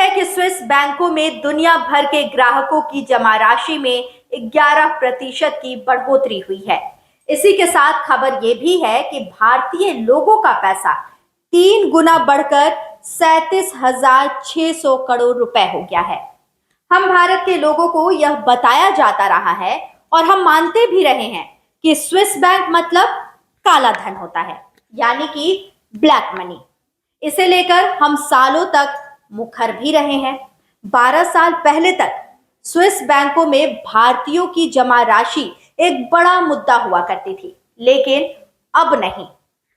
है कि स्विस बैंकों में दुनिया भर के ग्राहकों की जमा राशि में 11% की बढ़ोतरी हुई है। इसी के साथ खबर यह भी है कि भारतीय लोगों का पैसा 3 गुना बढ़कर 37,600 करोड़ रुपए हो गया है। हम भारत के लोगों को यह बताया जाता रहा है और हम मानते भी रहे हैं कि स्विस बैंक मतलब काला धन होता है, यानी कि ब्लैक मनी। इसे लेकर हम सालों तक मुखर भी रहे हैं। 12 साल पहले तक स्विस बैंकों में भारतीयों की जमा राशि एक बड़ा मुद्दा हुआ करती थी, लेकिन अब नहीं।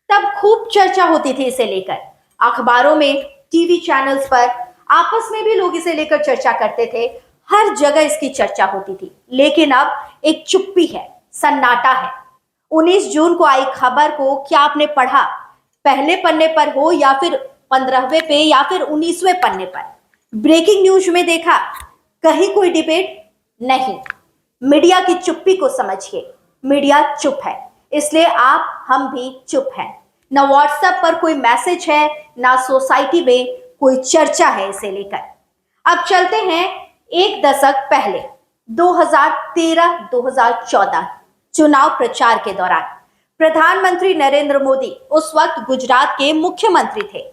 तब खूब चर्चा होती थी इसे लेकर, अखबारों में, टीवी चैनल्स पर, आपस में भी लोग इसे लेकर चर्चा करते थे। हर जगह इसकी चर्चा होती थी, लेकिन अब एक चुप्पी है, सन्नाटा है। 19 जून को आई खबर को क्या आपने पढ़ा? पहले पन्ने पर हो या फिर 15वें पे या फिर 19वें पन्ने पर? ब्रेकिंग न्यूज में देखा? कहीं कोई डिबेट नहीं। मीडिया की चुप्पी को समझिए, मीडिया चुप है, इसलिए आप हम भी चुप हैं। ना व्हाट्सएप पर कोई मैसेज है, ना सोसाइटी में कोई चर्चा है इसे लेकर। अब चलते हैं एक दशक पहले, 2013-2014 चुनाव प्रचार के दौरान प्रधानमंत्री नरेंद्र मोदी उस वक्त गुजरात के मुख्यमंत्री थे,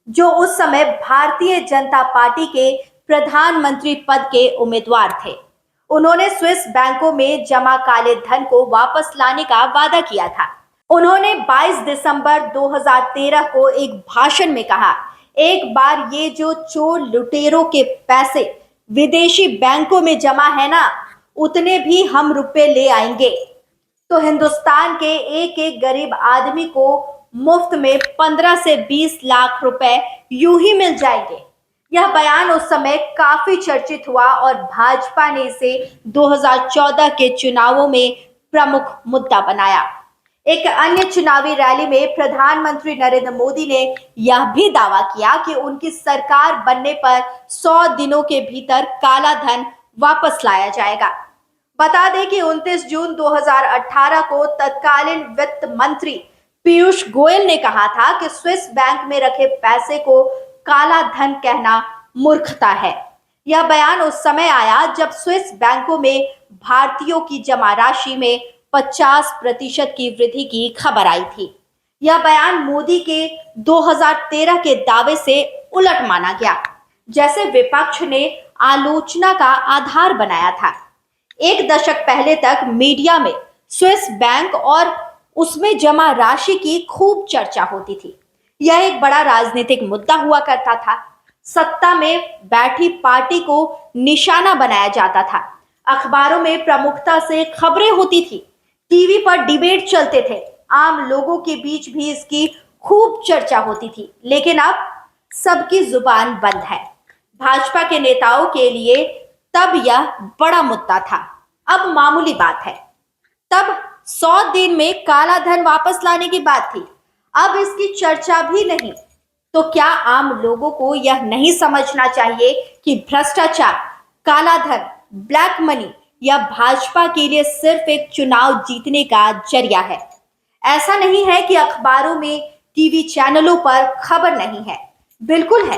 जो उस समय भारतीय जनता पार्टी के प्रधानमंत्री पद के उम्मीदवार थे। उन्होंने स्विस बैंकों में जमा काले धन को वापस लाने का वादा किया था। उन्होंने 22 दिसंबर 2013 को एक भाषण में कहा, एक बार ये जो चोर लुटेरों के पैसे विदेशी बैंकों में जमा है ना, उतने भी हम रुपए ले आएंगे तो हिंदुस्तान के एक एक गरीब आदमी को मुफ्त में 15 से 20 लाख रुपए यूं ही मिल जाएंगे। यह बयान उस समय काफी चर्चित हुआ और भाजपा ने इसे 2014 के चुनावों में प्रमुख मुद्दा बनाया। एक अन्य चुनावी रैली में प्रधानमंत्री नरेंद्र मोदी ने यह भी दावा किया कि उनकी सरकार बनने पर 100 दिनों के भीतर काला धन वापस लाया जाएगा। बता दें कि 29 जून 2018 को तत्कालीन वित्त मंत्री पीयूष गोयल ने कहा था कि स्विस बैंक में रखे पैसे को काला धन कहना मूर्खता है। यह बयान उस समय आया जब स्विस बैंकों में भारतीयों की जमा राशि में 50% की वृद्धि की खबर आई थी। यह बयान मोदी के 2013 के दावे से उलट माना गया, जैसे विपक्ष ने आलोचना का आधार बनाया था। एक दशक पहले तक मीडिया में स्विस बैंक और उसमें जमा राशि की खूब चर्चा होती थी। यह एक बड़ा राजनीतिक मुद्दा हुआ करता था। सत्ता में बैठी पार्टी को निशाना बनाया जाता था। अखबारों में प्रमुखता से खबरें होती थी, टीवी पर डिबेट चलते थे, आम लोगों के बीच भी इसकी खूब चर्चा होती थी। लेकिन अब सबकी जुबान बंद है। भाजपा के नेताओं के लिए तब यह बड़ा मुद्दा था, अब मामूली बात है। तब 100 दिन में काला धन वापस लाने की बात थी, अब इसकी चर्चा भी नहीं। तो क्या आम लोगों को यह नहीं समझना चाहिए कि भ्रष्टाचार, काला धन, ब्लैक मनी या भाजपा के लिए सिर्फ एक चुनाव जीतने का जरिया है? ऐसा नहीं है कि अखबारों में, टीवी चैनलों पर खबर नहीं है, बिल्कुल है,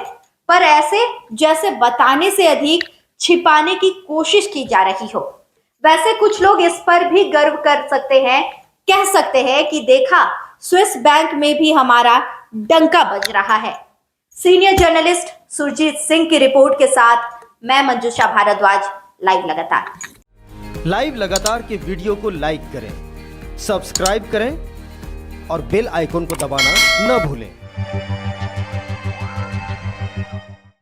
पर ऐसे जैसे बताने से अधिक छिपाने की कोशिश की जा रही हो। वैसे कुछ लोग इस पर भी गर्व कर सकते हैं, कह सकते हैं कि देखा, स्विस बैंक में भी हमारा डंका बज रहा है। सीनियर जर्नलिस्ट सुरजीत सिंह की रिपोर्ट के साथ मैं मंजुषा भारद्वाज, लाइव लगातार के वीडियो को लाइक करें, सब्सक्राइब करें और बेल आइकन को दबाना न भूलें।